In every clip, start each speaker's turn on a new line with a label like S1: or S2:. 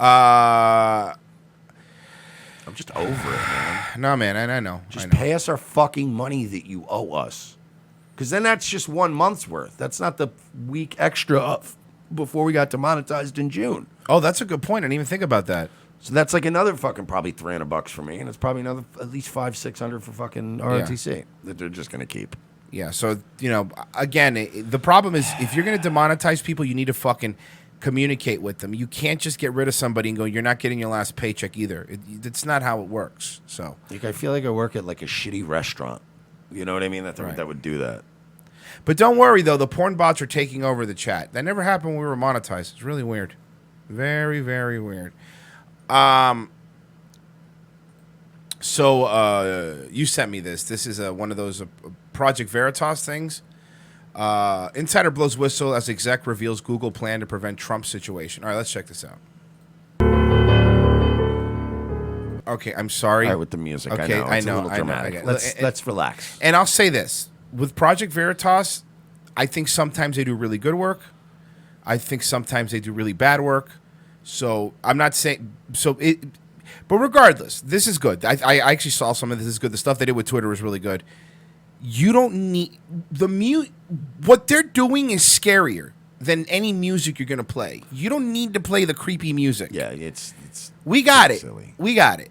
S1: I'm just over it, man.
S2: No, man, I know.
S1: Just pay us our fucking money that you owe us. Because then that's just 1 month's worth. That's not the week extra before we got demonetized in June.
S2: Oh, that's a good point. I didn't even think about that.
S1: So that's like another fucking probably $300 for me, and it's probably another at least $500-600 for fucking ROTC that they're just gonna keep.
S2: Yeah. So again, the problem is if you're gonna demonetize people, you need to fucking communicate with them. You can't just get rid of somebody and go, "You're not getting your last paycheck either." It's not how it works. So
S1: like, I feel like I work at like a shitty restaurant. You know what I mean? That would do that.
S2: But don't worry though, the porn bots are taking over the chat. That never happened when we were monetized. It's really weird. Very, very weird. So you sent me this. This is one of those Project Veritas things. Insider blows whistle as exec reveals Google plan to prevent Trump situation. All right, let's check this out. Okay, I'm sorry.
S1: All right, with the music.
S2: Okay,
S1: I know.
S2: I know.
S1: Let's relax.
S2: And I'll say this. With Project Veritas, I think sometimes they do really good work. I think sometimes they do really bad work. So I'm not saying but regardless, this is good. I actually saw some of this is good. The stuff they did with Twitter was really good. You don't need what they're doing is scarier than any music you're gonna play. You don't need to play the creepy music.
S1: Yeah, it's
S2: we got it.
S1: Silly.
S2: We got it.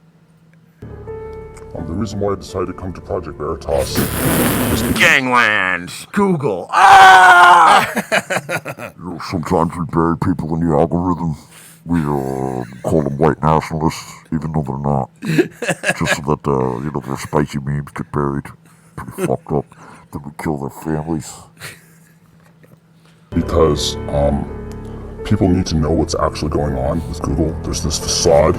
S3: The reason why I decided to come to Project Veritas is
S1: Gangland, Google.
S3: sometimes we bury people in the algorithm. We call them white nationalists, even though they're not. Just so that their spicy memes get buried. Pretty fucked up. Then we kill their families. Because people need to know what's actually going on with Google. There's this facade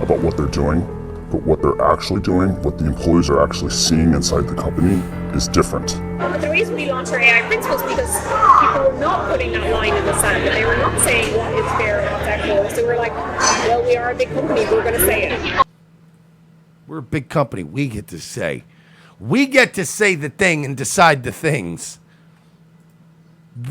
S3: about what they're doing, but what they're actually doing, what the employees are actually seeing inside the company is different.
S4: But the reason we launched our AI principles because people were not putting that line in the sand, and they were not saying what is fair and what's equitable. So we're like, well, we are a big company, we're going to say it.
S1: We're a big company. We get to say. We get to say the thing and decide the things.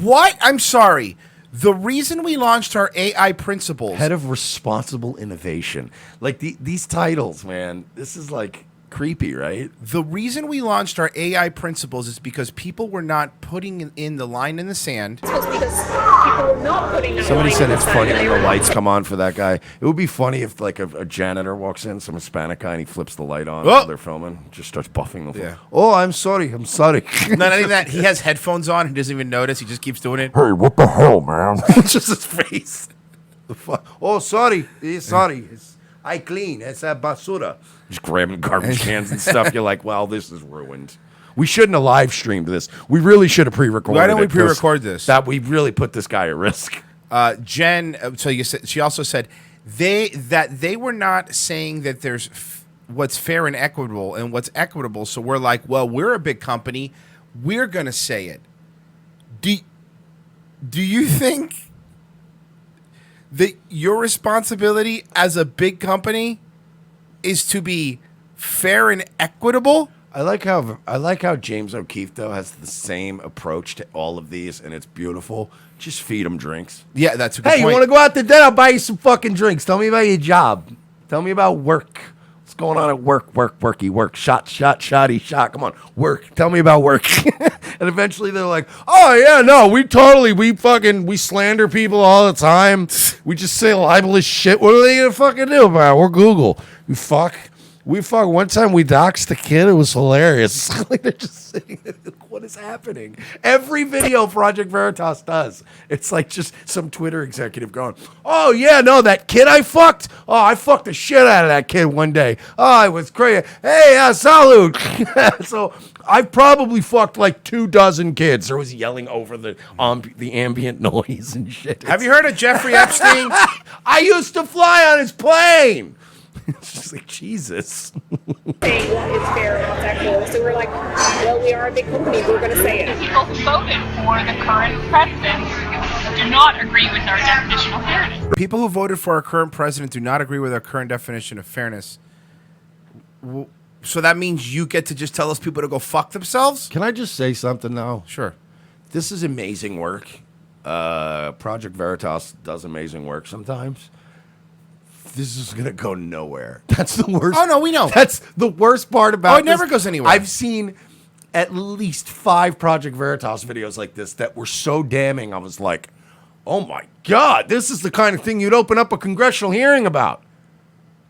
S2: What? I'm sorry. The reason we launched our AI principles.
S1: Head of Responsible Innovation. Like these titles, man. This is like creepy, right?
S2: The reason we launched our AI principles is because people were not putting in the line in the sand.
S4: It's because people were not putting that
S1: Somebody
S4: line
S1: said
S4: in the
S1: it's
S4: sand,
S1: funny
S4: and
S1: when
S4: they
S1: the
S4: were
S1: lights come on for that guy. It would be funny if like a janitor walks in, some Hispanic guy, and he flips the light on while they're filming. Just starts buffing the phone. Oh, I'm sorry.
S2: Not only that, he has headphones on. He doesn't even notice. He just keeps doing it.
S3: Hey, what the hell, man?
S1: It's just his face. Oh, sorry. Sorry. I clean. It's a basura. Just grabbing garbage cans and stuff. You're like, well, this is ruined. We shouldn't have live streamed this. We really should have pre-recorded it.
S2: Why don't we pre-record this?
S1: That we really put this guy at risk.
S2: Jen, so you said she also said they were not saying that there's what's fair and equitable and what's equitable. So we're like, well, we're a big company, we're gonna say it. Do you think that your responsibility as a big company is to be fair and equitable?
S1: I like how James O'Keefe though has the same approach to all of these, and it's beautiful. Just feed them drinks.
S2: Yeah, that's a good
S1: point.
S2: point.
S1: You want to go out to dinner? I'll buy you some fucking drinks. Tell me about your job. Tell me about work. What's going on at work? Worky work. Shot. Come on, work. Tell me about work. And eventually they're like, oh yeah, no, we slander people all the time. We just say libelous shit. What are they gonna fucking do about it? We're Google. One time we doxed a kid. It was hilarious. Like they're just saying, what is happening? Every video Project Veritas does, it's like just some Twitter executive going, oh yeah, no, that kid I fucked. Oh, I fucked the shit out of that kid one day. Oh, it was crazy. Hey, salud. So I've probably fucked like 24 kids. There was yelling over the ambient noise and shit.
S2: Have you heard of Jeffrey Epstein?
S1: I used to fly on his plane. It's just like, Jesus.
S4: saying what is fair and what's equitable. So we're like, well, we are a big company, we're going to say it.
S5: People who voted for the current president do not agree with our definition of fairness.
S2: People who voted for our current president do not agree with our current definition of fairness. So that means you get to just tell those people to go fuck themselves?
S1: Can I just say something now?
S2: Sure.
S1: This is amazing work. Project Veritas does amazing work sometimes. this is gonna go nowhere. That's the worst.
S2: Oh, no, we know.
S1: That's the worst part about.
S2: Oh, it never
S1: this.
S2: goes anywhere.
S1: I've seen at least 5 Project Veritas videos like this that were so damning. I was like, oh my god, this is the kind of thing you'd open up a congressional hearing about.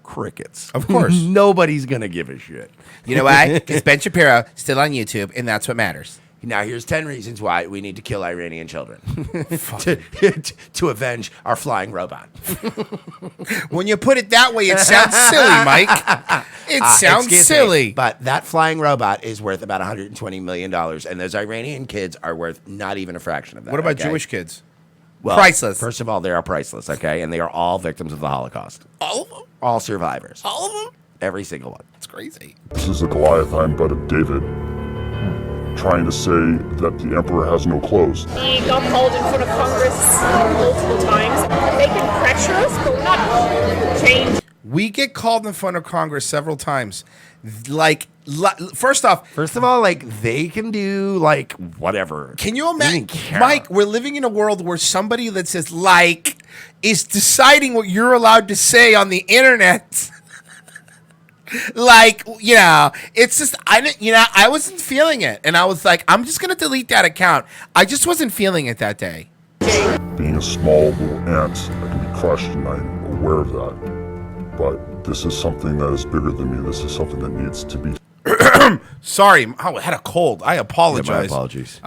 S1: Crickets.
S2: Of course.
S1: Nobody's gonna give a shit.
S2: You know why? Because Ben Shapiro still on YouTube, and that's what matters.
S1: Now, here's 10 reasons why we need to kill Iranian children to avenge our flying robot.
S2: When you put it that way, it sounds silly, Mike. It sounds
S1: Excuse me,
S2: silly.
S1: but that flying robot is worth about $120 million, and those Iranian kids are worth not even a fraction of that.
S2: What about
S1: okay?
S2: Jewish kids?
S1: Well,
S2: Priceless.
S1: First of all, they are priceless, okay? And they are all victims of the Holocaust.
S2: All of them?
S1: All survivors.
S2: All of them?
S1: Every single one.
S2: That's crazy.
S3: This is a Goliath, I'm but a David, trying to say that the emperor has no clothes.
S4: He got called in front of Congress multiple times. They can pressure us, but we're not change.
S2: We get called in front of Congress several times. First off,
S1: First of all, like, they can do, like, whatever.
S2: can you
S1: They
S2: imagine,
S1: didn't care.
S2: Mike, we're living in a world where somebody that says like is deciding what you're allowed to say on the internet. Like, you know, it's just, I wasn't feeling it. And I was like, I'm just going to delete that account. I just wasn't feeling it that day.
S3: Being a small little ant, I can be crushed, and I'm aware of that. But this is something that is bigger than me. This is something that needs to be.
S2: Sorry. Oh, I had a cold. I apologize.
S1: Yeah, my apologies.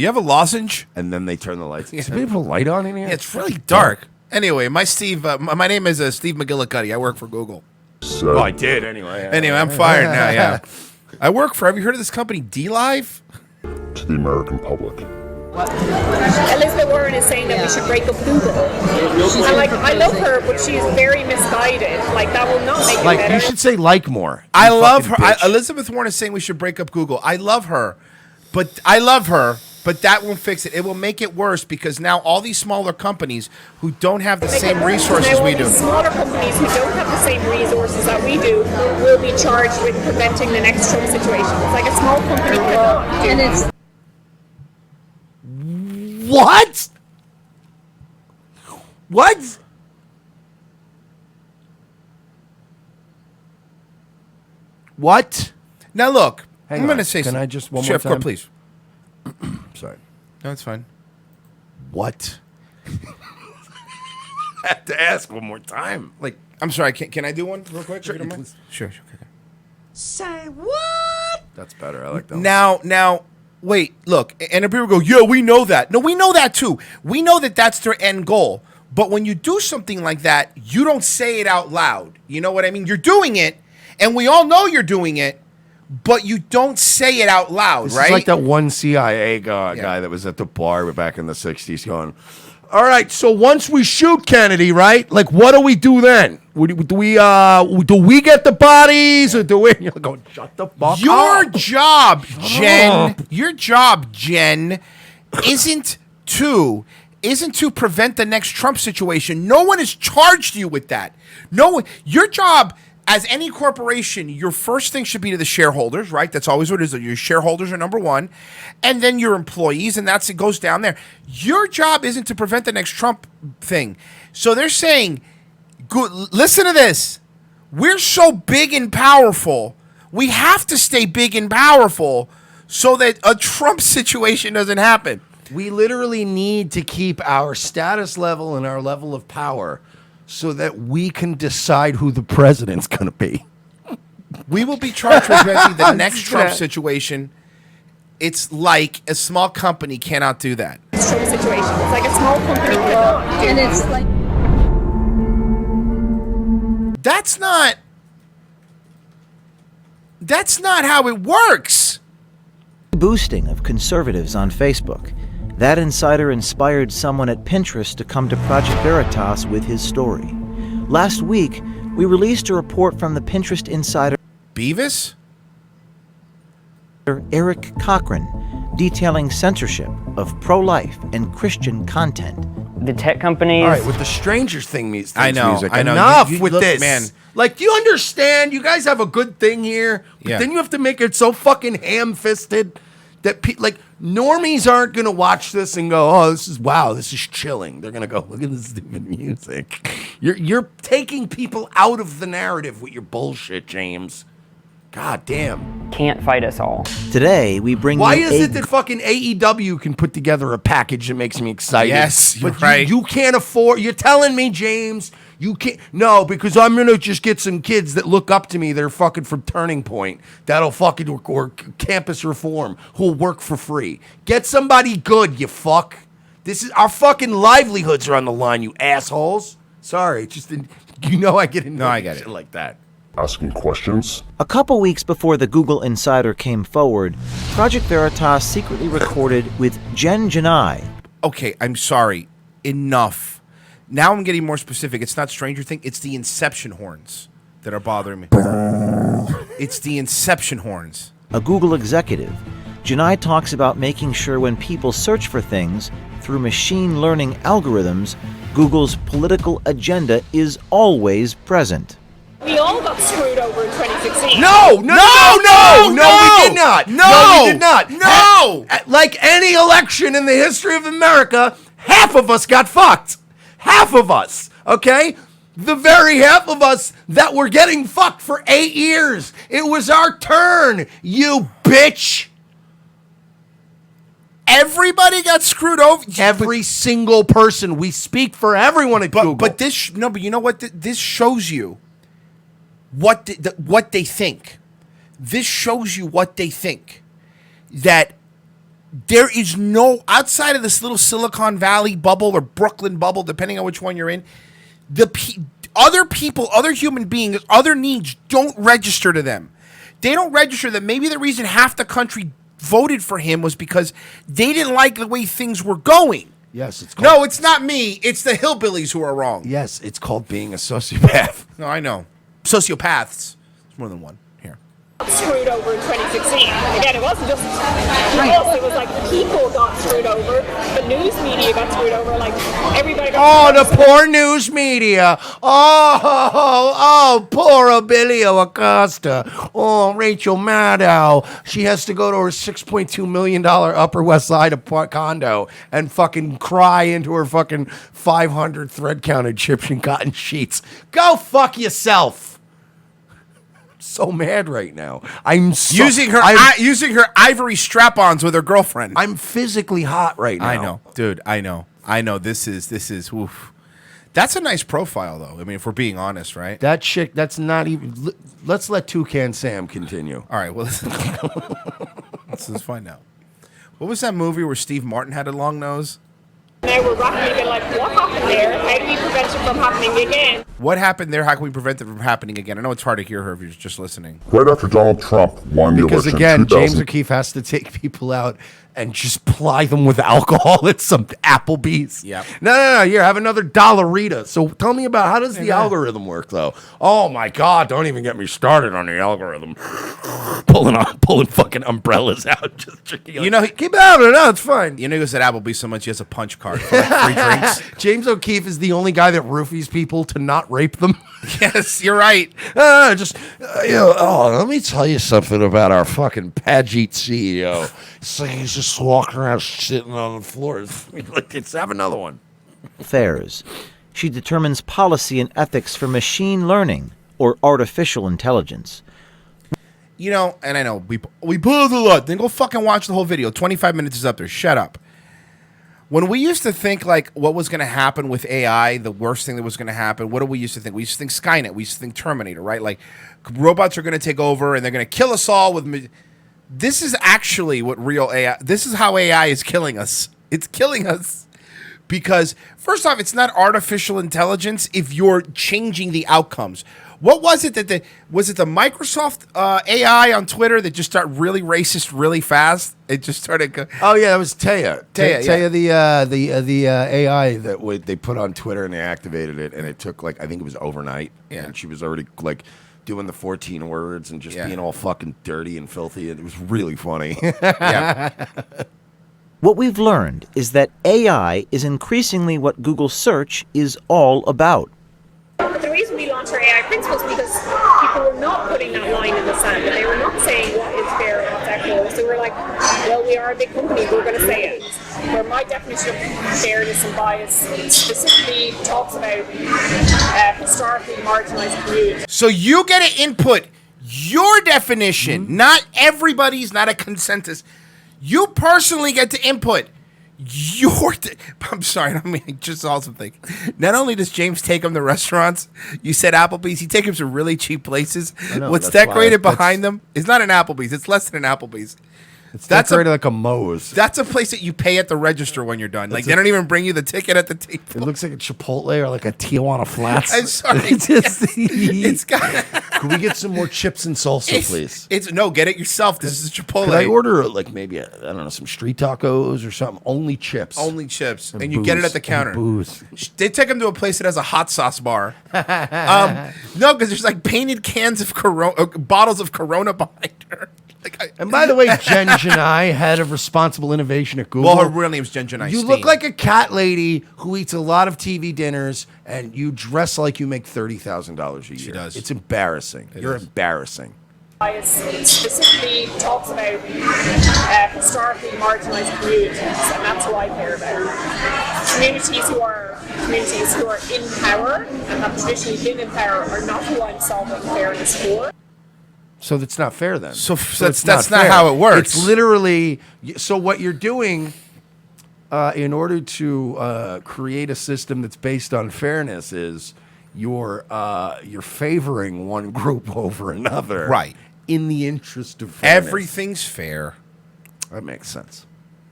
S2: You have a lozenge?
S1: And then they turn the lights. Does anybody put a light on in here?
S2: Yeah, it's really dark. Anyway, my name is Steve McGillicuddy. I work for Google.
S3: Said.
S1: Oh, I did anyway.
S2: Anyway, I'm fired now, yeah. I work for, have you heard of this company, D-Live?
S3: To the American public.
S4: Elizabeth Warren is saying that we should break up Google. And like, I love her, but she's very misguided. Like, that will not make it
S1: Like,
S4: better.
S1: you should say like more.
S2: I
S1: you
S2: love her.
S1: fucking bitch.
S2: Elizabeth Warren is saying we should break up Google. I love her, but that won't fix it. It will make it worse because now all these smaller companies who don't have the
S4: Make it
S2: same
S4: worse.
S2: resources
S4: Now,
S2: we
S4: all
S2: do.
S4: these smaller companies who don't have the same resources that we do will be charged with preventing the next Trump situation. It's like a small company cannot do
S6: And
S4: that.
S6: it's
S1: What? What? What?
S2: Now look,
S1: Hang
S2: I'm
S1: on.
S2: going to say
S1: Can
S2: something.
S1: I just one
S2: Sure,
S1: more
S2: of course,
S1: time?
S2: please.
S1: Sorry.
S2: No, it's fine.
S1: What? I have to ask one more time. Like,
S2: I'm sorry. Can I do one real quick?
S1: Sure,
S2: if you don't mind?
S1: please.
S2: Sure. Okay.
S1: say what? That's better. I like that.
S2: Now, wait, look, and if people go, yeah, we know that. No, we know that too. We know that that's their end goal. But when you do something like that, you don't say it out loud. You know what I mean? You're doing it, and we all know you're doing it, but you don't say it out loud,
S1: This
S2: right?
S1: is like that one CIA guy that was at the bar back in the 60s going, all right, so once we shoot Kennedy, right? Like, what do we do then? Do we get the bodies or do we? You're going, shut the fuck
S2: Your
S1: up.
S2: job,
S1: up.
S2: Jen, isn't to prevent the next Trump situation. No one has charged you with that. No one. Your job as any corporation, your first thing should be to the shareholders, right? That's always what it is. Your shareholders are number one, and then your employees, and it goes down there. Your job isn't to prevent the next Trump thing. So they're saying, listen to this. We're so big and powerful. We have to stay big and powerful so that a Trump situation doesn't happen.
S1: We literally need to keep our status level and our level of power so that we can decide who the president's going to be.
S2: We will be charged with preventing the next
S1: Just
S2: Trump
S1: gonna-
S2: situation. It's like a small company cannot do that.
S4: Trump situation. It's like a small company cannot do
S6: and
S4: that.
S6: it's like
S2: That's not how it works.
S7: Boosting of conservatives on Facebook. That insider inspired someone at Pinterest to come to Project Veritas with his story. Last week, we released a report from the Pinterest insider
S2: Beavis?
S7: Eric Cochran detailing censorship of pro-life and Christian content.
S8: The tech companies.
S1: All right, with the Stranger Things
S2: I know,
S1: music.
S2: I know.
S1: Enough
S2: You-
S1: with
S2: look,
S1: this.
S2: man.
S1: Like, do you understand? You guys have a good thing here, but
S2: Yeah.
S1: then you have to make it so fucking ham-fisted that, Normies aren't going to watch this and go, oh, this is chilling. They're going to go, look at this stupid music. You're taking people out of the narrative with your bullshit, James. God damn.
S6: Can't fight us all.
S7: Today, we bring
S1: Why
S7: you
S1: is it that fucking AEW can put together a package that makes me excited?
S2: Yes, you're
S1: but
S2: right.
S1: You can't afford. You're telling me, James, you can't. No, because I'm gonna just get some kids that look up to me. They're fucking from Turning Point. That'll fucking or Campus Reform who'll work for free. Get somebody good, you fuck. This is our fucking livelihoods are on the line, you assholes. Sorry, just I get into
S2: I get
S1: shit
S2: it.
S1: like that.
S3: Asking questions?
S7: A couple weeks before the Google Insider came forward, Project Veritas secretly recorded with Jen Janai.
S2: Okay, I'm sorry. Enough. Now I'm getting more specific. It's not Stranger Things. It's the Inception horns that are bothering me. It's the Inception horns.
S7: A Google executive. Janai talks about making sure when people search for things through machine learning algorithms, Google's political agenda is always present.
S4: We all got screwed over in 2016.
S1: No, we did not.
S2: No,
S1: we did not.
S2: No.
S1: Like any election in the history of America, half of us got fucked. Half of us, okay? The very half of us that were getting fucked for 8 years. It was our turn, you bitch.
S2: Everybody got screwed over.
S1: Every single person. We speak for everyone at Google.
S2: But this, no, but you know what? This shows you what they think. This shows you what they think. That there is no, outside of this little Silicon Valley bubble or Brooklyn bubble, depending on which one you're in, other people, other human beings, other needs don't register to them. They don't register that maybe the reason half the country voted for him was because they didn't like the way things were going.
S1: yes, it's called,
S2: No, it's not me. It's the hillbillies who are wrong.
S1: yes, it's called being a sociopath.
S2: No, I know. Sociopaths. There's more than one here.
S4: Screwed over in 2016. Again, it wasn't just us, it was like people got screwed over, the news media got screwed over, like everybody got
S1: Oh, the
S4: screwed over.
S1: poor news media. Oh, poor Abilio Acosta. Oh, Rachel Maddow. She has to go to her $6.2 million Upper West Side condo and fucking cry into her fucking 500 thread count Egyptian cotton sheets. Go fuck yourself. So mad right now. I'm so,
S2: Using her ivory strap-ons with her girlfriend.
S1: I'm physically hot right now.
S2: I know, dude. I know. This is. Oof. That's a nice profile, though. I mean, if we're being honest, right?
S1: That chick. That's not even. Let's let Toucan Sam continue.
S2: All right. Well, let's find out. What was that movie where Steve Martin had a long nose?
S4: And they were roughly been like, what happened there? How do we prevent it from happening again?
S2: What happened there? How can we prevent it from happening again? I know it's hard to hear her if you're just listening.
S3: Right after Donald Trump won the
S1: Because
S3: election
S1: again,
S3: in
S1: James
S3: 2000,
S1: O'Keefe has to take people out and just ply them with alcohol at some Applebee's.
S2: Yep.
S1: No. Here, have another Dollarita. So tell me about how does the algorithm work, though? Oh my God! Don't even get me started on the algorithm. pulling fucking umbrellas out, just drinking.
S2: You know,
S1: keep it out. No, it's fine.
S2: You know, he goes at Applebee's so much he has a punch card for like 3 drinks.
S1: James O'Keefe is the only guy that roofies people to not rape them.
S2: Yes, you're right.
S1: Let me tell you something about our fucking Pagit CEO. So he's just walking around sitting on the floor. Let's have another one.
S7: Affairs. She determines policy and ethics for machine learning or artificial intelligence.
S2: You know, and I know we pause a lot. Then go fucking watch the whole video. 25 minutes is up there. Shut up. When we used to think like what was going to happen with AI, the worst thing that was going to happen, what do we used to think? We used to think Skynet. We used to think Terminator, right? Like robots are going to take over and they're going to kill us all with. This is actually what real AI. This is how AI is killing us. It's killing us because first off, it's not artificial intelligence if you're changing the outcomes. What was it that was it the Microsoft AI on Twitter that just started really racist really fast? It just started.
S1: Oh yeah, that was Taya.
S2: Taya,
S1: the AI that they put on Twitter and they activated it, and it took like I think it was overnight.
S2: Yeah.
S1: And she was already like doing the 14 words and just
S2: Yeah.
S1: being all fucking dirty and filthy. And it was really funny.
S2: Yeah.
S7: What we've learned is that AI is increasingly what Google search is all about.
S4: The reason reason we launched our AI principles because people were not putting that line in the sand, and they were not saying what is fair and what's equitable. So we're like, well, we are a big company, we're going to say it. Where my definition of fairness and bias specifically talks about historically marginalized communities.
S2: So you get to input your definition, not everybody's, not a consensus. You personally get to input your. I'm sorry, I mean, I just saw something. Not only does James take him to restaurants, you said Applebee's, he takes him to really cheap places.
S1: know,
S2: What's
S1: that's
S2: decorated
S1: why-
S2: behind them is not an Applebee's, it's less than an Applebee's.
S1: It's
S2: That's
S1: decorated like a Moe's.
S2: That's a place that you pay at the register when you're done. Like, they don't even bring you the ticket at the
S1: It
S2: table.
S1: looks like a Chipotle or like a Tijuana Flats.
S2: I'm sorry.
S1: It's just-
S2: It's got.
S1: Could we get some more chips and salsa, please?
S2: It's no, get it yourself. This is Chipotle.
S1: Could I order like maybe I don't know, some street tacos or something? Only chips.
S2: Only chips, and
S1: And
S2: you get it
S1: booze.
S2: at the counter.
S1: And booze.
S2: They take them to a place that has a hot sauce bar. No, because there's like painted cans of Corona, bottles of Corona behind her. Like,
S1: And by the way, Jen Janai, head of responsible innovation at Google.
S2: well, her real name's Jen Janai
S1: You
S2: Steen.
S1: look like a cat lady who eats a lot of TV dinners, and you dress like you make $30,000 a year.
S2: She does.
S1: It's embarrassing. You're
S2: is.
S1: embarrassing.
S4: Bias specifically talks about historically marginalized communities, and that's what I care about. Communities who are in power and have traditionally been in power are not who I'm solving fairness for.
S1: So that's not fair then.
S2: So
S1: it's
S2: that's not
S1: fair.
S2: how it works.
S1: It's literally so what you're doing in order to create a system that's based on fairness is you're favoring one group over another,
S2: Right.
S1: In the interest of fairness.
S2: Everything's fair.
S1: That makes sense.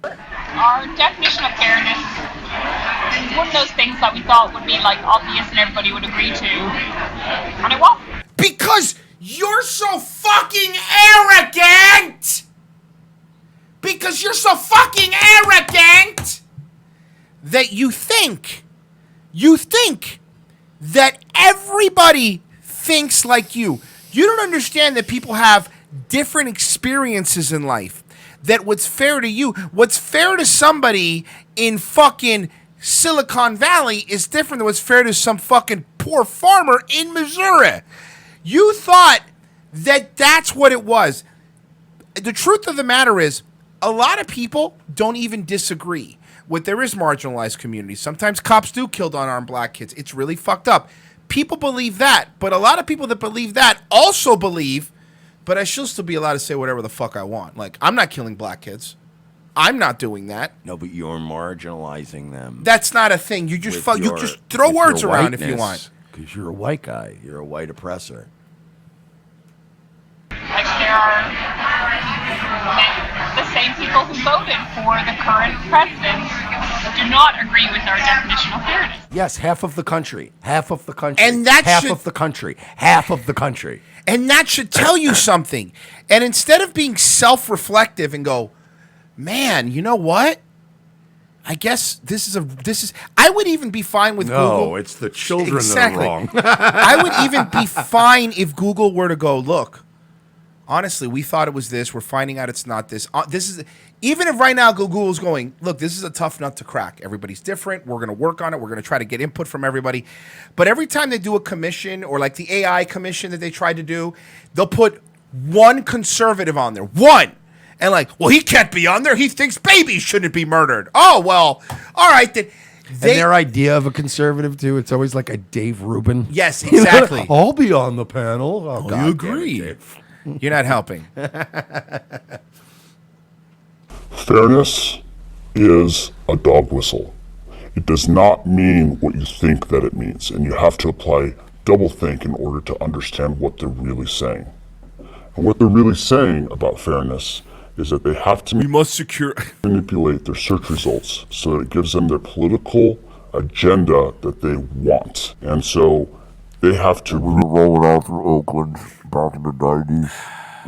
S5: Our definition of fairness is one of those things that we thought would be like obvious and everybody would agree to, and it wasn't.
S2: Because you're so fucking arrogant! Because you're so fucking arrogant that you think that everybody thinks like you. You don't understand that people have different experiences in life. That what's fair to you, what's fair to somebody in fucking Silicon Valley is different than what's fair to some fucking poor farmer in Missouri. You thought that that's what it was. The truth of the matter is, a lot of people don't even disagree with there is marginalized communities. Sometimes cops do kill unarmed black kids. It's really fucked up. People believe that, but a lot of people that believe that also believe, but I should still be allowed to say whatever the fuck I want. Like, I'm not killing black kids. I'm not doing that.
S1: No, but you're marginalizing them.
S2: That's not a thing. You just you just throw words around if you want.
S1: Because you're a white guy. You're a white oppressor.
S5: Like there are the same people who voted for the current president do not agree with our definition of fairness.
S1: Yes, half of the country. Half of the country.
S2: And that
S1: half
S2: should-
S1: of the country. Half of the country.
S2: And that should tell you something. And instead of being self-reflective and go, man, you know what? I guess this is. I would even be fine with Google.
S1: No, it's the children
S2: Exactly.
S1: that are wrong.
S2: I would even be fine if Google were to go, look, honestly, we thought it was this. We're finding out it's not this. This is even if right now Google's going, look, this is a tough nut to crack. Everybody's different. We're going to work on it. We're going to try to get input from everybody. But every time they do a commission or like the AI commission that they tried to do, they'll put one conservative on there. One. And like, well, he can't be on there. He thinks babies shouldn't be murdered. Oh, well, all right then.
S1: And their idea of a conservative too, it's always like a Dave Rubin.
S2: Yes, exactly.
S1: I'll be on the panel. Oh, God
S2: you
S1: damn it,
S2: agree.
S1: Dave.
S2: You're not helping.
S3: Fairness is a dog whistle. It does not mean what you think that it means, and you have to apply doublethink in order to understand what they're really saying. And what they're really saying about fairness is that they have to
S2: must secure.
S3: manipulate their search results so that it gives them their political agenda that they want. And so they have to. We were rolling out through Oakland back in the 90s.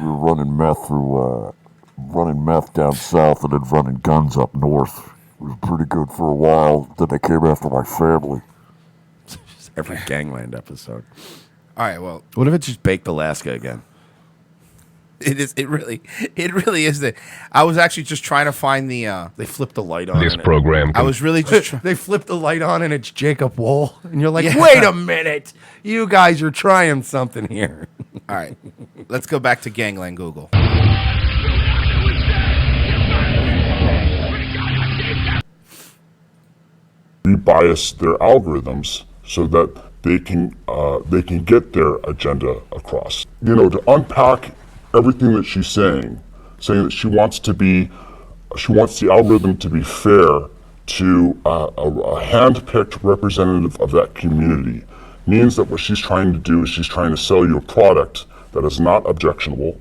S3: We were running meth down south and then running guns up north. It was pretty good for a while. Then they came after my family.
S1: Every Gangland episode.
S2: All right, well,
S1: What if it's just Baked Alaska again?
S2: It is. It really is. I was actually just trying to find the.
S1: They flip the light on.
S6: This
S1: and
S6: program
S2: I was really just.
S1: they flip the light on and it's Jacob Wool, and you're like,
S2: Yeah.
S1: wait a minute, you guys are trying something here.
S2: All right, let's go back to Gangland Google.
S3: We bias their algorithms so that they can get their agenda across. You know, to unpack everything that she's saying that she wants the algorithm to be fair to a hand-picked representative of that community, means that what she's trying to do is she's trying to sell you a product that is not objectionable.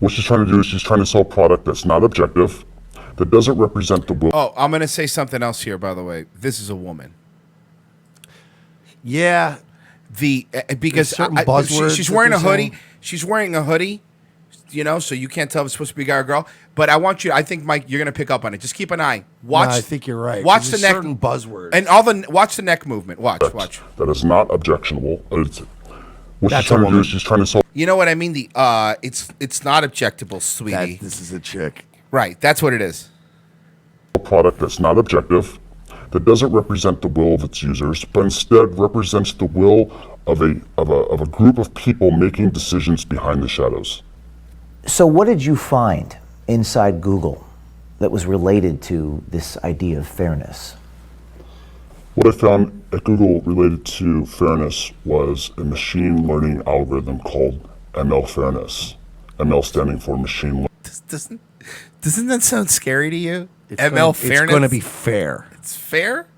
S3: What she's trying to do is she's trying to sell a product that's not objective, that doesn't represent the will.
S2: Oh, I'm gonna say something else here. By the way, this is a woman.
S1: Yeah,
S2: Because
S1: certain buzzwords
S2: she's
S1: that
S2: wearing a
S1: they're
S2: hoodie.
S1: saying.
S2: She's wearing a hoodie, you know, so you can't tell if it's supposed to be a guy or girl. But I think Mike, you're gonna pick up on it. Just keep an eye. Watch.
S1: I think you're right.
S2: Watch the
S1: There's
S2: neck.
S1: certain buzzwords.
S2: And watch the neck movement. Watch.
S3: That is not objectionable. What
S1: That's
S3: she's trying
S1: a
S3: to do
S1: woman.
S3: is she's trying to sell
S2: You know what I mean? It's not objectable, sweetie.
S1: This is a chick.
S2: Right. That's what it is.
S3: a product that's not objective, that doesn't represent the will of its users, but instead represents the will of a group of people making decisions behind the shadows.
S7: So, what did you find inside Google that was related to this idea of fairness?
S3: What I found at Google related to fairness was a machine learning algorithm called ML Fairness. ML standing for machine learning.
S2: Doesn't that sound scary to you? ML
S1: Gonna-
S2: fairness.
S1: It's going to be fair.
S2: It's fair,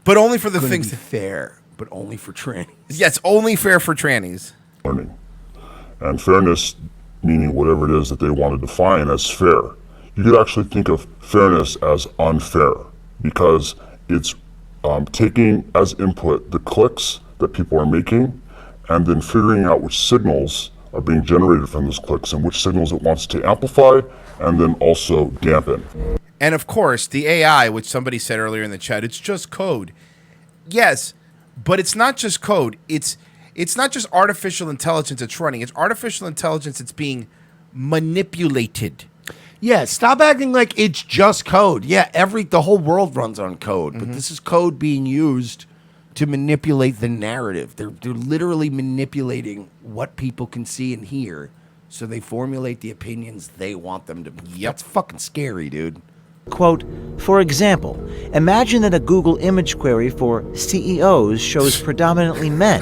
S2: but only for the
S1: It's gonna
S2: things.
S1: be fair, but only for trannies.
S2: Yeah, it's only fair for trannies.
S3: Learning. And fairness meaning whatever it is that they want to define as fair. You could actually think of fairness as unfair because it's taking as input the clicks that people are making and then figuring out which signals are being generated from those clicks and which signals it wants to amplify and then also dampen.
S2: And of course, the AI, which somebody said earlier in the chat, it's just code. Yes, but it's not just code. It's not just artificial intelligence it's running. It's artificial intelligence that's being manipulated.
S1: Yeah, stop acting like it's just code. Yeah, the whole world runs on code, but this is code being used to manipulate the narrative. They're literally manipulating what people can see and hear, so they formulate the opinions they want them to. That's fucking scary, dude.
S7: Quote, for example, imagine that a Google image query for CEOs shows predominantly men.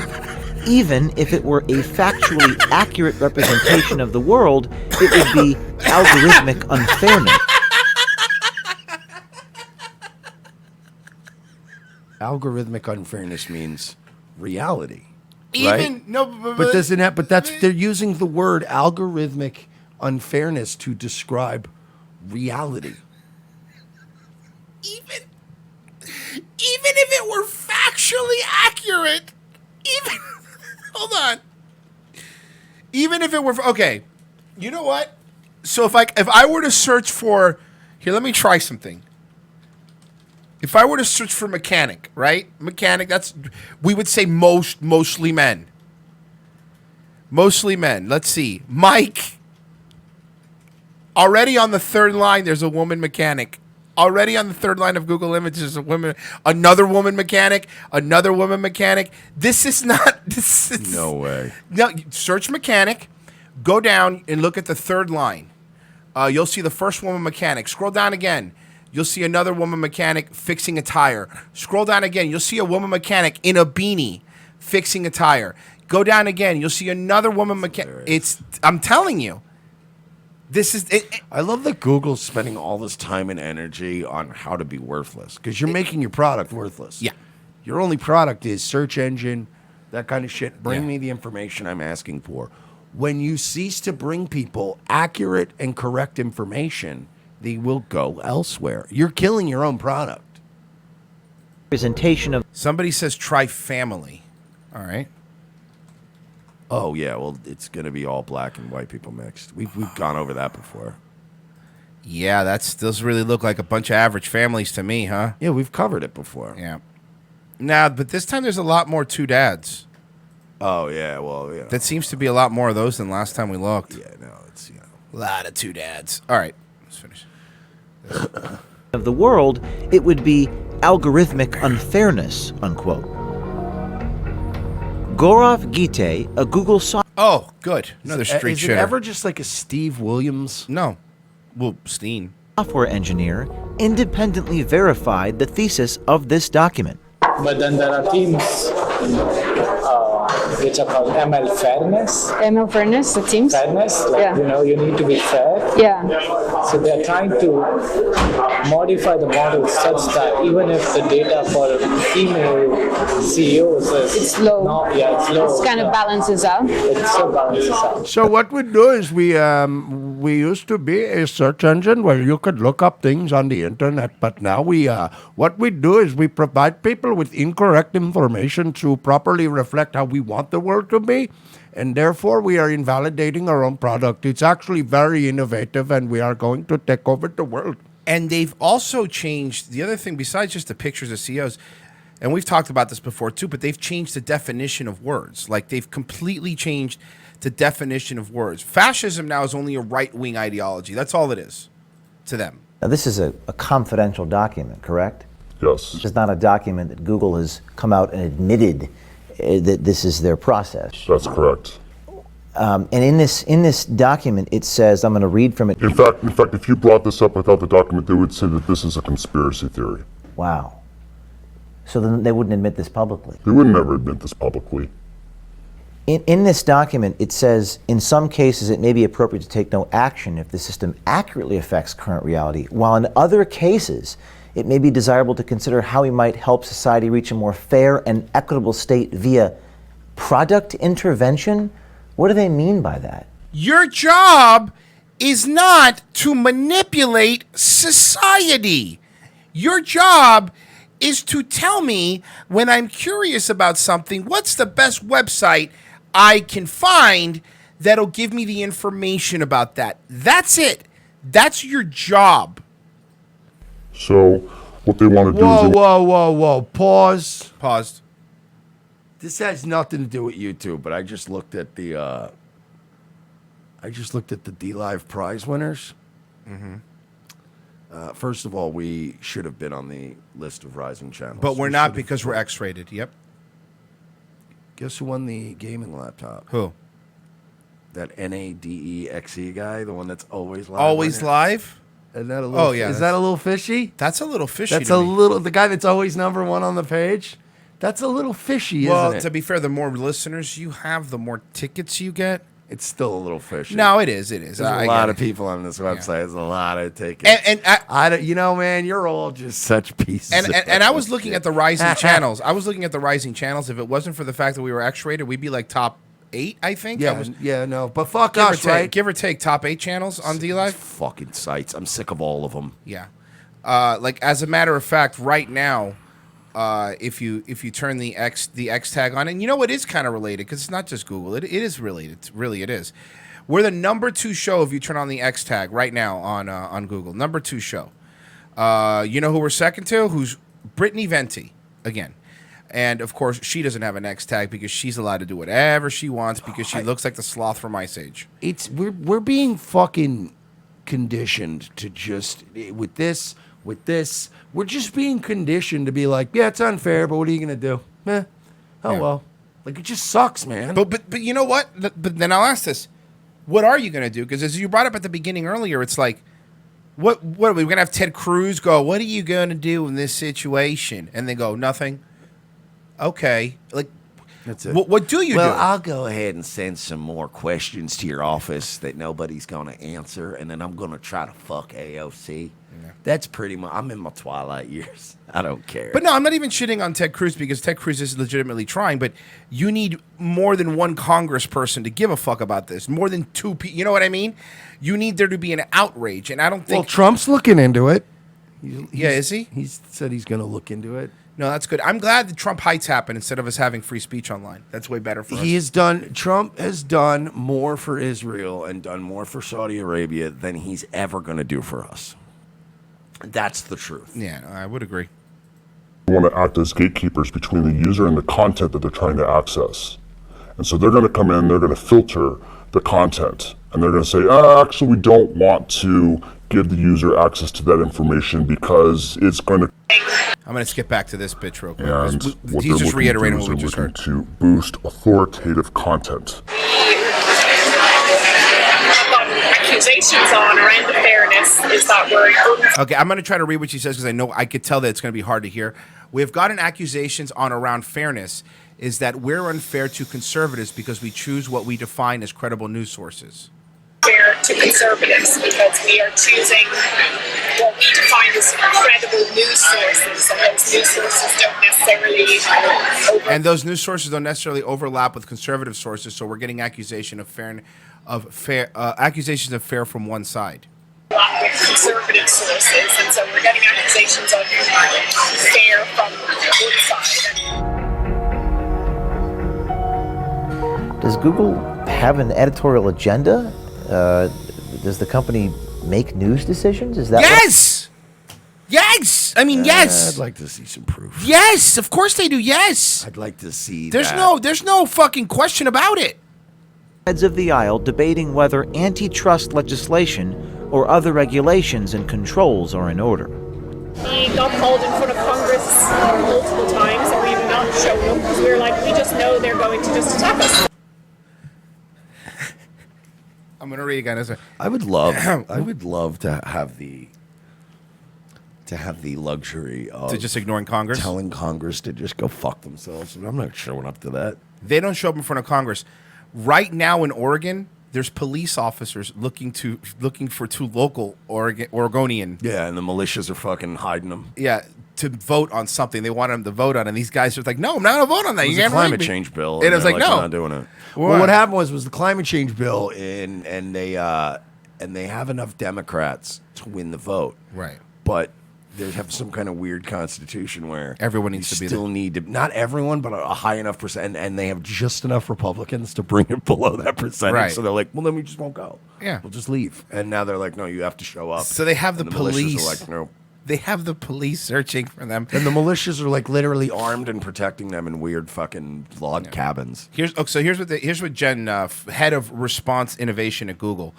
S7: Even if it were a factually accurate representation of the world, it would be algorithmic unfairness.
S1: Algorithmic unfairness means reality.
S2: Even
S1: right?
S2: no,
S1: But doesn't that? But that's they're using the word algorithmic unfairness to describe reality.
S2: even if it were factually accurate, even hold on. Even if it were okay, you know what? So if I were to search for here, let me try something. If I were to search for mechanic, right? Mechanic, we would say mostly men. Mostly men. Let's see. Mike. Already on the third line, there's a woman mechanic. Already on the third line of Google Images, there's a woman, another woman mechanic, another woman mechanic. This is
S1: No way.
S2: No, search mechanic, go down and look at the third line. You'll see the first woman mechanic. Scroll down again. You'll see another woman mechanic fixing a tire. Scroll down again. You'll see a woman mechanic in a beanie fixing a tire. Go down again. You'll see another woman mechanic. I'm telling you. This is it.
S1: I love that Google's spending all this time and energy on how to be worthless because you're making your product worthless.
S2: Yeah.
S1: Your only product is search engine, that kind of shit. Bring
S2: Yeah.
S1: me the information I'm asking for. When you cease to bring people accurate and correct information, they will go elsewhere. You're killing your own product.
S7: Representation of
S2: Somebody says try family. All right.
S1: Oh yeah, well it's gonna be all black and white people mixed. We've gone over that before.
S2: Yeah, those really look like a bunch of average families to me, huh?
S1: Yeah, we've covered it before.
S2: Yeah. Now, but this time there's a lot more two dads.
S1: Oh yeah, well yeah.
S2: That seems to be a lot more of those than last time we looked.
S1: Yeah, no, it's
S2: A lot of two dads. All right, let's finish.
S7: Of the world, it would be algorithmic unfairness, unquote. Gaurav Gite, a Google
S2: Oh, good. Another street
S1: Is it
S2: shitter.
S1: ever just like a Steve Williams?
S2: No. Well, Steen.
S7: software engineer, independently verified the thesis of this document.
S6: But then there are teams which are called ML fairness.
S8: ML fairness, it seems.
S6: Fairness, like,
S8: Yeah.
S6: you need to be fair.
S8: Yeah.
S6: So they're trying to modify the model such that even if the data for female CEOs is
S8: It's low.
S6: It's low.
S8: It kind of balances out.
S6: It still balances out.
S1: So what we do is we used to be a search engine where you could look up things on the internet, but now what we do is we provide people with incorrect information to properly reflect how we want the world to be, and therefore we are invalidating our own product. It's actually very innovative, and we are going to take over the world.
S2: And they've also changed the other thing besides just the pictures of CEOs, and we've talked about this before too, but they've changed the definition of words. Like they've completely changed the definition of words. Fascism now is only a right-wing ideology. That's all it is to them.
S7: Now, this is a confidential document, correct?
S3: Yes.
S7: This is not a document that Google has come out and admitted that this is their process.
S3: That's correct.
S7: And in this document, it says, I'm going to read from it.
S3: In fact, if you brought this up without the document, they would say that this is a conspiracy theory.
S7: Wow. So then they wouldn't admit this publicly.
S3: They would never admit this publicly.
S7: In this document, it says, in some cases, it may be appropriate to take no action if the system accurately affects current reality, while in other cases, it may be desirable to consider how we might help society reach a more fair and equitable state via product intervention. What do they mean by that?
S2: Your job is not to manipulate society. Your job is to tell me when I'm curious about something, what's the best website I can find that'll give me the information about that. That's it. That's your job.
S3: So what they want to do
S1: Whoa,
S3: is
S1: whoa. Pause.
S2: Paused.
S1: This has nothing to do with YouTube, but I just looked at the DLive prize winners. First of all, we should have been on the list of rising channels.
S2: But we're
S1: We
S2: not
S1: should have-
S2: because we're X-rated. Yep.
S1: Guess who won the gaming laptop?
S2: Who?
S1: That NADEXE guy, the one that's always live.
S2: Always
S1: on it?
S2: live?
S1: Isn't that a little,
S2: Oh, yeah,
S1: Is
S2: that's-
S1: that a little fishy?
S2: That's a little fishy.
S1: That's
S2: to
S1: a
S2: me.
S1: little. The guy that's always number one on the page. That's a little fishy,
S2: Well,
S1: isn't
S2: to
S1: it?
S2: be fair, the more listeners you have, the more tickets you get.
S1: It's still a little fishy.
S2: No, it is. It is.
S1: There's
S2: I
S1: a
S2: get
S1: lot
S2: it.
S1: of people on this website. There's a lot of tickets.
S2: And I,
S1: don't, man, you're all just such pieces.
S2: and I was looking at the rising channels. I was looking at the rising channels. If it wasn't for the fact that we were X-rated, we'd be like top 8, I think.
S1: yeah,
S2: I was,
S1: no, but fuck
S2: give or
S1: us,
S2: take,
S1: right?
S2: give or take, top 8 channels on DLive.
S1: Fucking sites. I'm sick of all of them.
S2: Yeah. Like as a matter of fact, right now, if you turn the X tag on, and you know it is kind of related because it's not just Google. It is related. It is. We're the number 2 show if you turn on the X tag right now on Google. Number 2 show. You know who we're second to? Who's Brittany Venti again. And of course, she doesn't have an X tag because she's allowed to do whatever she wants because she looks like the sloth from Ice Age.
S1: We're being fucking conditioned to just with this. We're just being conditioned to be like, yeah, it's unfair, but what are you gonna do? Oh
S2: Yeah.
S1: well, like it just sucks, man.
S2: But you know what? But then I'll ask this: what are you going to do? Because as you brought up at the beginning earlier, it's like, what are we going to have Ted Cruz go? What are you going to do in this situation? And they go, nothing. Okay, like
S1: That's it.
S2: what do you
S1: Well,
S2: do?
S1: I'll go ahead and send some more questions to your office that nobody's going to answer, and then I'm going to try to fuck AOC. That's pretty much. I'm in my twilight years. I don't care.
S2: But no, I'm not even shitting on Ted Cruz because Ted Cruz is legitimately trying. But you need more than one congressperson to give a fuck about this. More than 2 people. You know what I mean? You need there to be an outrage, and I don't
S1: well,
S2: think.
S1: Trump's looking into it.
S2: Yeah, is he?
S1: He's said he's going to look into it.
S2: No, that's good. I'm glad the Trump heights happened instead of us having free speech online. That's way better for us.
S1: Trump has done more for Israel and done more for Saudi Arabia than he's ever going to do for us. That's the truth.
S2: Yeah, I would agree.
S3: want to act as gatekeepers between the user and the content that they're trying to access. And so they're going to come in, they're going to filter the content, and they're going to say, actually, we don't want to give the user access to that information because it's going to.
S2: I'm going to skip back to this bitch real quick. 'cause
S3: And
S2: he's
S3: what
S2: just
S3: they're looking
S2: reiterating
S3: to do
S2: what
S3: is
S2: we
S3: they're
S2: just
S3: looking
S2: heard.
S3: to boost authoritative content.
S4: Accusations on around the fairness is that we're
S2: Okay, I'm going to try to read what she says because I could tell that it's going to be hard to hear. We've gotten accusations on around fairness is that we're unfair to conservatives because we choose what we define as credible news sources.
S4: unfair to conservatives because we are choosing what we define as credible news sources, and those news sources don't necessarily
S2: And those news sources don't necessarily overlap with conservative sources, so we're getting accusations of fair from one side.
S4: overlap with conservative sources, and so we're getting accusations of fair from one side.
S7: Does Google have an editorial agenda? Does the company make news decisions? Is that
S2: Yes! Yes! I mean, yes!
S1: I'd like to see some proof.
S2: Yes! Of course they do, yes!
S1: I'd like to see
S2: There's
S1: that.
S2: there's no fucking question about it.
S7: Heads of the aisle debating whether antitrust legislation or other regulations and controls are in order.
S4: We got called in front of Congress multiple times, and we've not shown up because we were like, we just know they're going to just attack us.
S2: I'm gonna read again.
S1: I would love to have the luxury of
S2: To just ignoring Congress?
S1: telling Congress to just go fuck themselves. I'm not showing up to that.
S2: They don't show up in front of Congress. Right now in Oregon, there's police officers looking for two local Oregonian.
S1: Yeah, and the militias are fucking hiding them.
S2: Yeah, to vote on something they want them to vote on, and these guys are like, "No, I'm not gonna vote on that."
S1: It was
S2: You
S1: a
S2: can't
S1: climate
S2: make me."
S1: change bill,
S2: And it was
S1: they're
S2: like, "No,
S1: we're not doing it."
S2: Why?
S1: Well, what happened was the climate change bill, and they have enough Democrats to win the vote,
S2: Right.
S1: But they have some kind of weird constitution where
S2: Everyone needs
S1: you
S2: to be
S1: still
S2: there.
S1: need to, not everyone, but a high enough percent, and they have just enough Republicans to bring it below that percentage.
S2: Right.
S1: So they're like, well, then we just won't go.
S2: Yeah.
S1: we'll just leave. And now they're like, no, you have to show up.
S2: So they have
S1: And
S2: the
S1: militias
S2: police.
S1: are like, no.
S2: They have the police searching for them.
S1: And the militias are like literally armed and protecting them in weird fucking log cabins.
S2: Here's what Jen, head of response innovation at Google.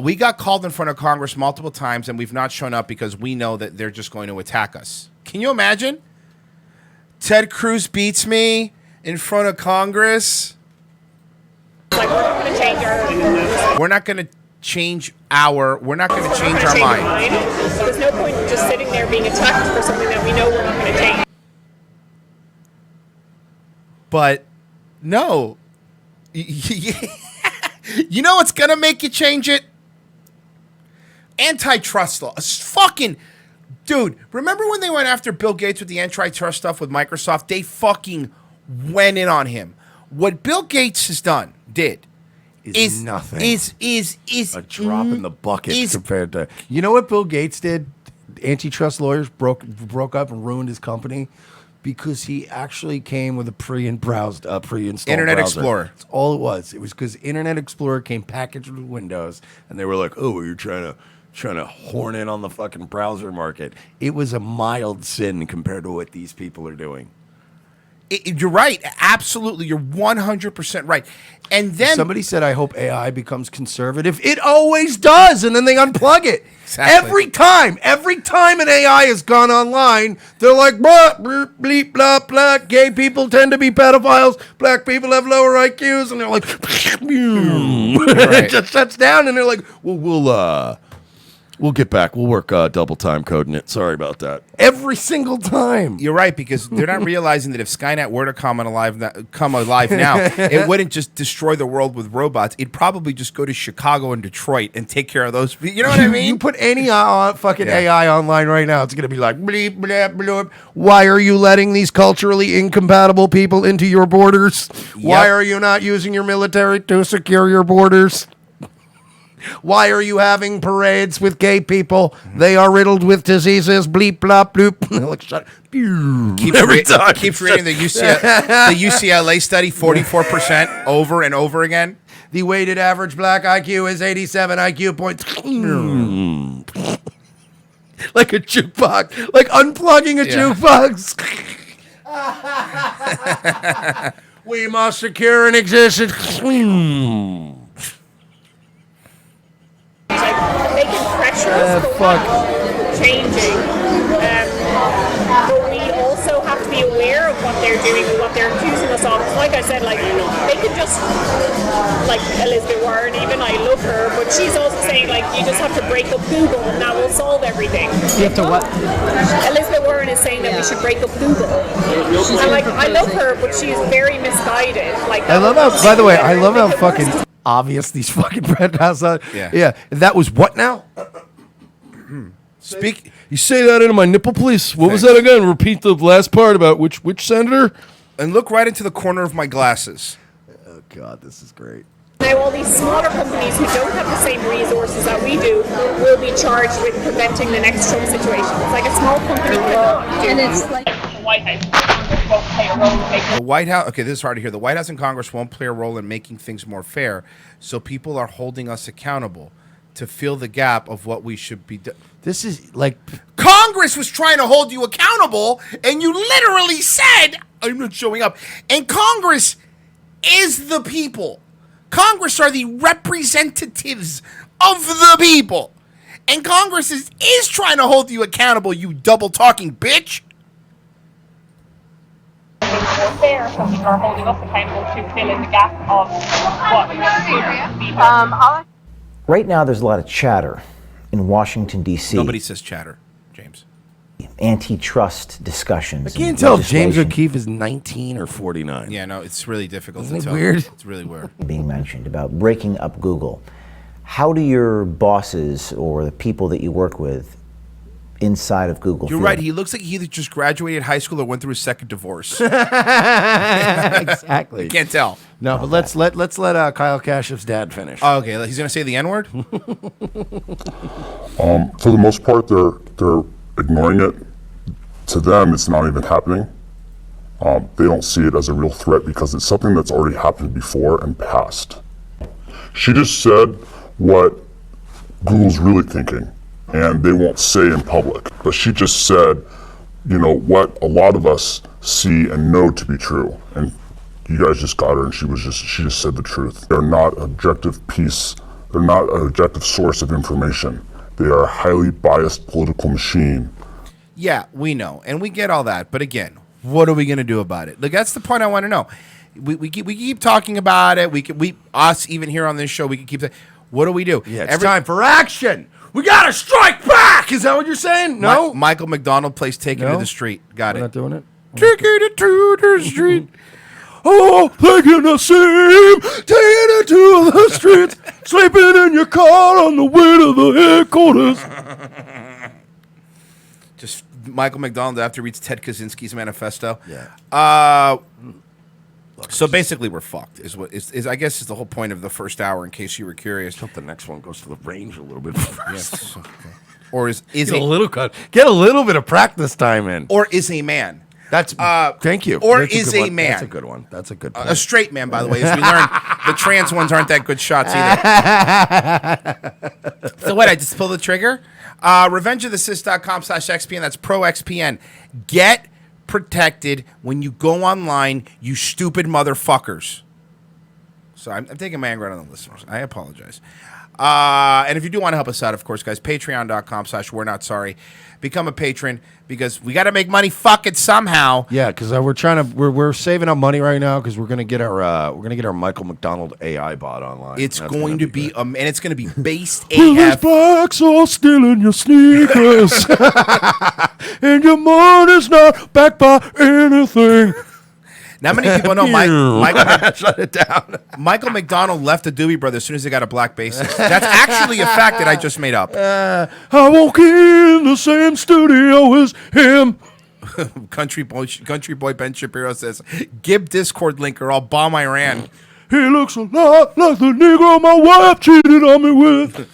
S2: We got called in front of Congress multiple times, and we've not shown up because we know that they're just going to attack us. Can you imagine? Ted Cruz beats me in front of Congress.
S4: It's like, we're not going to change our
S2: We're not going to change our mind.
S4: There's no point in just sitting there being attacked for something that we know we're not going to change.
S2: But no. You know what's going to make you change it? Antitrust law. Fucking dude, remember when they went after Bill Gates with the antitrust stuff with Microsoft? They fucking went in on him. What Bill Gates has did is
S1: nothing.
S2: Is
S1: A drop in the bucket
S2: is-
S1: compared to. You know what Bill Gates did? Antitrust lawyers broke up and ruined his company because he actually came with a pre-installed
S2: Internet
S1: browser.
S2: Explorer.
S1: That's all it was. It was because Internet Explorer came packaged with Windows, and they were like, "Oh, you're trying to horn in on the fucking browser market." It was a mild sin compared to what these people are doing.
S2: You're right. Absolutely. You're 100% right. And then
S1: Somebody said, "I hope AI becomes conservative." It always does, and then they unplug it.
S2: Exactly.
S1: Every time an AI has gone online, they're like, blah, blah, bleep, blah, blah. Gay people tend to be pedophiles. Black people have lower IQs, and they're like,
S2: Right.
S1: it just shuts down, and they're like, well, we'll get back. We'll work double time coding it. Sorry about that. Every single time.
S2: You're right, because they're not realizing that if Skynet were to come alive now, it wouldn't just destroy the world with robots. It'd probably just go to Chicago and Detroit and take care of those. You know what I mean?
S1: You put any fucking
S2: Yeah.
S1: AI online right now, it's going to be like, bleep, bleep, bleep. Why are you letting these culturally incompatible people into your borders? Why are you not using your military to secure your borders? Why are you having parades with gay people? They are riddled with diseases. Bleep, blop, bloop. Like, shut.
S2: Keeps reading the UCLA study 44% over and over again.
S1: The weighted average black IQ is 87 IQ points. Like a jukebox. Like unplugging a jukebox. We must secure an existence.
S4: Like, they can pressure us to
S1: fuck.
S4: changing. But we also have to be aware of what they're doing and what they're accusing us of. Like I said, like, they could just, like Elizabeth Warren even, I love her, but she's also saying, like, you just have to break up Google and that will solve everything.
S6: You have to what?
S4: Elizabeth Warren is saying that we should break up Google. And, like, I love her, but she's very misguided. Like,
S1: I love how, by the way, I love how fucking obvious these fucking bread houses are.
S2: Yeah.
S1: That was what now?
S2: Speak.
S9: You say that into my nipple, please. What was that again? Repeat the last part about which senator?
S2: And look right into the corner of my glasses.
S1: Oh, God, this is great.
S4: Now, all these smaller companies who don't have the same resources that we do will be charged with preventing the next Trump situation. It's like a small company cannot do.
S8: And it's like
S5: The White House won't play a role in making
S2: The White House. Okay, this is hard to hear. The White House and Congress won't play a role in making things more fair, so people are holding us accountable to fill the gap of what we should be doing.
S1: This is like
S2: Congress was trying to hold you accountable, and you literally said, I'm not showing up. And Congress is the people. Congress are the representatives of the people. And Congress is trying to hold you accountable, you double-talking bitch.
S5: things more fair, so people are holding us accountable to fill in the gap of what should be done.
S7: Right now, there's a lot of chatter in Washington, D.C.
S2: Nobody says chatter, James.
S7: Antitrust discussions.
S1: I can't
S7: and
S1: tell if James
S7: legislation
S1: O'Keefe is 19 or 49.
S2: Yeah, no, it's really difficult
S1: Isn't
S2: to
S1: it
S2: tell.
S1: weird?
S2: It's really weird.
S7: being mentioned about breaking up Google. How do your bosses or the people that you work with inside of Google
S2: You're
S7: feel?
S2: right. He looks like he either just graduated high school or went through his second divorce.
S1: Exactly.
S2: Can't tell.
S1: No, but let's let Kyle Kashif's dad finish.
S2: Oh, okay, he's gonna say the N word.
S3: For the most part, they're ignoring it. To them, it's not even happening. They don't see it as a real threat because it's something that's already happened before and passed. She just said what Google's really thinking, and they won't say in public. But she just said, you know, what a lot of us see and know to be true. And you guys just got her, and she just said the truth. They're not an objective piece. They're not an objective source of information. They are a highly biased political machine.
S2: Yeah, we know, and we get all that. But again, what are we gonna do about it? Like, that's the point I want to know. We keep talking about it. Us even here on this show, we can keep saying, what do we do?
S1: Yeah, it's time for action. We gotta strike back. Is that what you're saying? No,
S2: Michael McDonald plays "Taking
S1: No?
S2: to the Street." Got
S1: we're
S2: it.
S1: not doing it.
S2: Taking it to the street.
S9: Oh, taking the same, taking it to the streets, sleeping in your car on the way to the headquarters.
S2: Just Michael McDonald after he reads Ted Kaczynski's manifesto.
S1: Yeah.
S2: So basically, we're fucked. Is I guess is the whole point of the first hour. In case you were curious.
S1: Hope the next one goes to the range a little bit
S2: Yes.
S1: first.
S2: Or is
S1: Get
S2: a
S1: a little get a little bit of practice time in.
S2: or is a man.
S1: That's thank you.
S2: or
S1: That's
S2: is
S1: good
S2: a
S1: one.
S2: man.
S1: That's a good one. That's a good point.
S2: A straight man, by the way, as we learned. The trans ones aren't that good shots either. So what? I just pull the trigger. RevengeOfTheSys.com/XPN. That's ProXPN. Get protected when you go online, you stupid motherfuckers. So I'm taking my anger out on the listeners. I apologize. And if you do want to help us out, of course, guys, patreon.com/we're not sorry. Become a patron because we got to make money fucking somehow.
S1: Yeah, because we're saving up money right now because we're gonna get our Michael McDonald AI bot online.
S2: It's
S1: That's
S2: going
S1: gonna
S2: to be, and it's going to be based
S9: With his
S2: AF.
S9: blacks all still in your sneakers, and your money's not backed by anything.
S2: Not many people know Michael
S1: Shut it down.
S2: Michael McDonald left the Doobie Brothers as soon as they got a black bassist. That's actually a fact that I just made up.
S9: I walk in the same studio as him.
S2: Country boy Ben Shapiro says, "Give Discord link or I'll bomb Iran."
S9: He looks a lot like the Negro my wife cheated on me with.